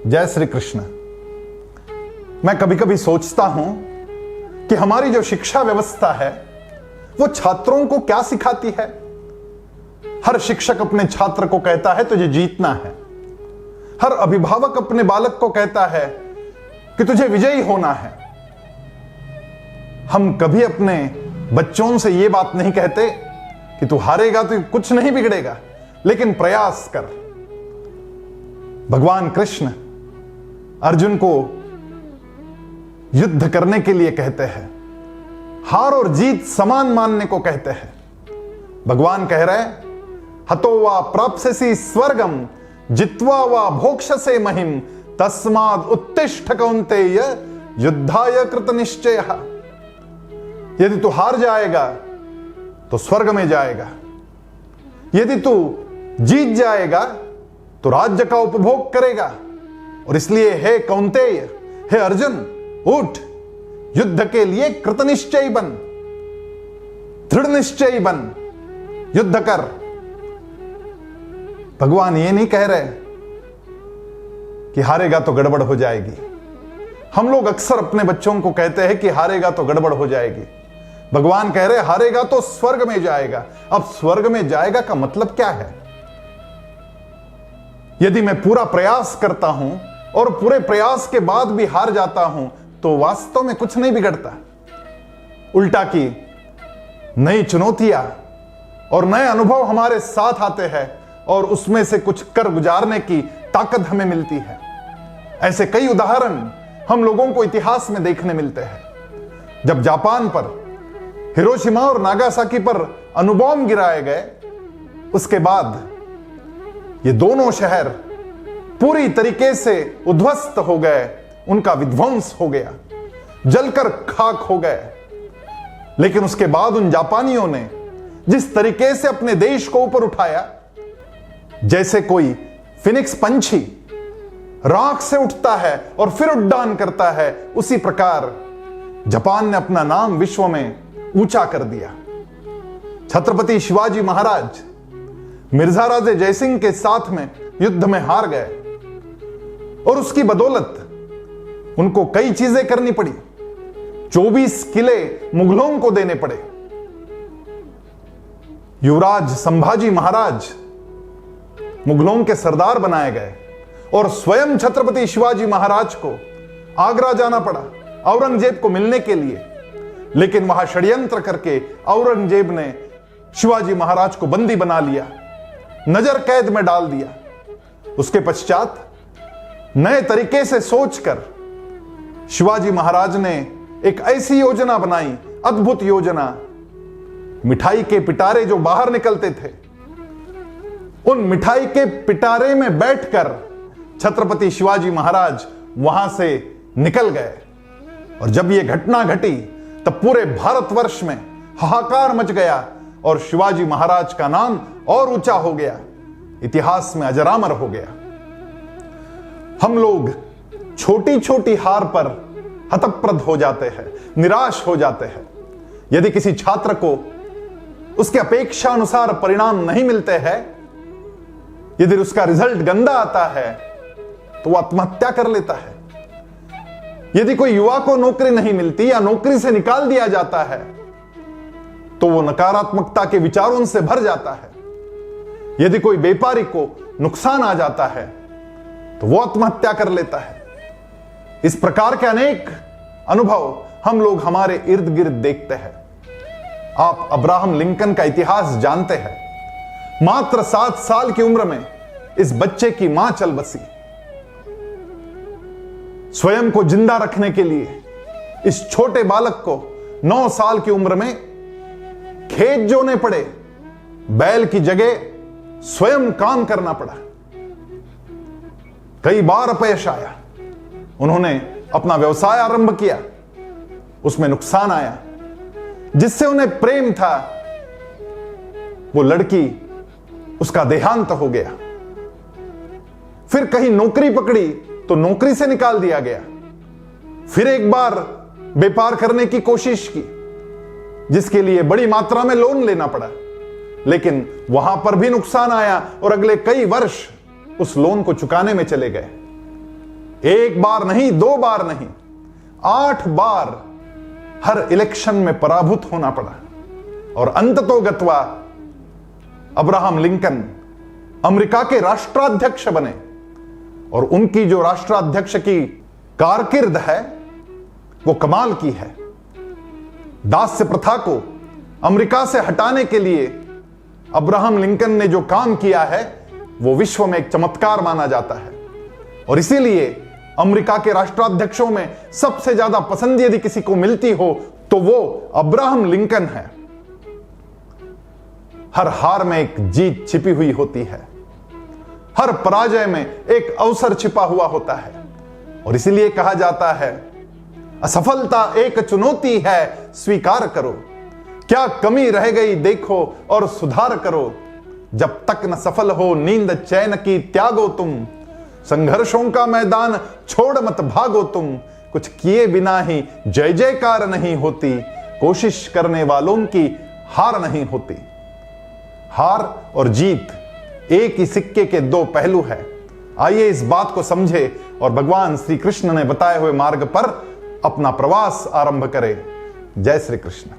जय श्री कृष्ण। मैं कभी कभी सोचता हूं कि हमारी जो शिक्षा व्यवस्था है वो छात्रों को क्या सिखाती है। हर शिक्षक अपने छात्र को कहता है तुझे जीतना है। हर अभिभावक अपने बालक को कहता है कि तुझे विजयी होना है। हम कभी अपने बच्चों से यह बात नहीं कहते कि तू हारेगा तो कुछ नहीं बिगड़ेगा, लेकिन प्रयास कर। भगवान कृष्ण अर्जुन को युद्ध करने के लिए कहते हैं, हार और जीत समान मानने को कहते हैं। भगवान कह रहे हतो वा प्राप्स्यसि स्वर्गम जित्वा वा भोक्ष्यसे महिम तस्माद् उत्तिष्ठ कौन्तेय युद्धाय कृत निश्चयः। यदि तू हार जाएगा तो स्वर्ग में जाएगा, यदि तू जीत जाएगा तो राज्य का उपभोग करेगा। और इसलिए हे कौन्तेय, हे अर्जुन, उठ, युद्ध के लिए कृतनिश्चयी बन, दृढ़ निश्चयी बन, युद्ध कर। भगवान ये नहीं कह रहे कि हारेगा तो गड़बड़ हो जाएगी। हम लोग अक्सर अपने बच्चों को कहते हैं कि हारेगा तो गड़बड़ हो जाएगी। भगवान कह रहे हारेगा तो स्वर्ग में जाएगा। अब स्वर्ग में जाएगा का मतलब क्या है? यदि मैं पूरा प्रयास करता हूं और पूरे प्रयास के बाद भी हार जाता हूं तो वास्तव में कुछ नहीं बिगड़ता। उल्टा की नई चुनौतियां और नए अनुभव हमारे साथ आते हैं और उसमें से कुछ कर गुजारने की ताकत हमें मिलती है। ऐसे कई उदाहरण हम लोगों को इतिहास में देखने मिलते हैं। जब जापान पर हिरोशिमा और नागासाकी पर अणुबॉम्ब गिराए गए, उसके बाद ये दोनों शहर पूरी तरीके से उद्ध्वस्त हो गए, उनका विध्वंस हो गया, जलकर खाक हो गए। लेकिन उसके बाद उन जापानियों ने जिस तरीके से अपने देश को ऊपर उठाया, जैसे कोई फिनिक्स पंछी राख से उठता है और फिर उड्डान करता है, उसी प्रकार जापान ने अपना नाम विश्व में ऊंचा कर दिया। छत्रपति शिवाजी महाराज मिर्जा राजे जयसिंह के साथ में युद्ध में हार गए और उसकी बदौलत उनको कई चीजें करनी पड़ी। 24 किले मुगलों को देने पड़े। युवराज संभाजी महाराज मुगलों के सरदार बनाए गए और स्वयं छत्रपति शिवाजी महाराज को आगरा जाना पड़ा औरंगजेब को मिलने के लिए। लेकिन वहां षड्यंत्र करके औरंगजेब ने शिवाजी महाराज को बंदी बना लिया, नजर कैद में डाल दिया। उसके पश्चात नए तरीके से सोचकर शिवाजी महाराज ने एक ऐसी योजना बनाई, अद्भुत योजना। मिठाई के पिटारे जो बाहर निकलते थे, उन मिठाई के पिटारे में बैठकर छत्रपति शिवाजी महाराज वहां से निकल गए। और जब यह घटना घटी तब पूरे भारतवर्ष में हाहाकार मच गया और शिवाजी महाराज का नाम और ऊंचा हो गया, इतिहास में अजरामर हो गया। हम लोग छोटी छोटी हार पर हतप्रद हो जाते हैं, निराश हो जाते हैं। यदि किसी छात्र को उसके अपेक्षा अनुसार परिणाम नहीं मिलते हैं, यदि उसका रिजल्ट गंदा आता है तो वह आत्महत्या कर लेता है। यदि कोई युवा को नौकरी नहीं मिलती या नौकरी से निकाल दिया जाता है तो वो नकारात्मकता के विचारों से भर जाता है। यदि कोई व्यापारी को नुकसान आ जाता है तो वो आत्महत्या कर लेता है। इस प्रकार के अनेक अनुभव हम लोग हमारे इर्द गिर्द देखते हैं। आप अब्राहम लिंकन का इतिहास जानते हैं। मात्र 7 साल की उम्र में इस बच्चे की मां चल बसी। स्वयं को जिंदा रखने के लिए इस छोटे बालक को 9 साल की उम्र में खेत जोने पड़े, बैल की जगह स्वयं काम करना पड़ा। कई बार अपयश आया। उन्होंने अपना व्यवसाय आरंभ किया, उसमें नुकसान आया। जिससे उन्हें प्रेम था वो लड़की, उसका देहांत हो गया। फिर कहीं नौकरी पकड़ी तो नौकरी से निकाल दिया गया। फिर एक बार व्यापार करने की कोशिश की, जिसके लिए बड़ी मात्रा में लोन लेना पड़ा, लेकिन वहां पर भी नुकसान आया और अगले कई वर्ष उस लोन को चुकाने में चले गए। एक बार नहीं, 2 बार नहीं, 8 बार हर इलेक्शन में पराभूत होना पड़ा और अंततोगत्वा अब्राहम लिंकन अमेरिका के राष्ट्राध्यक्ष बने। और उनकी जो राष्ट्राध्यक्ष की कारकिर्द है वो कमाल की है। दास्य प्रथा को अमेरिका से हटाने के लिए अब्राहम लिंकन ने जो काम किया है वो विश्व में एक चमत्कार माना जाता है। और इसीलिए अमेरिका के राष्ट्राध्यक्षों में सबसे ज्यादा पसंद यदि किसी को मिलती हो तो वो अब्राहम लिंकन है। हर हार में एक जीत छिपी हुई होती है, हर पराजय में एक अवसर छिपा हुआ होता है। और इसीलिए कहा जाता है असफलता एक चुनौती है, स्वीकार करो, क्या कमी रह गई देखो और सुधार करो। जब तक न सफल हो नींद चैन की त्यागो तुम, संघर्षों का मैदान छोड़ मत भागो तुम। कुछ किए बिना ही जय जयकार नहीं होती, कोशिश करने वालों की हार नहीं होती। हार और जीत एक ही सिक्के के 2 पहलू है। आइए इस बात को समझे और भगवान श्री कृष्ण ने बताए हुए मार्ग पर अपना प्रवास आरंभ करें। जय श्री कृष्ण।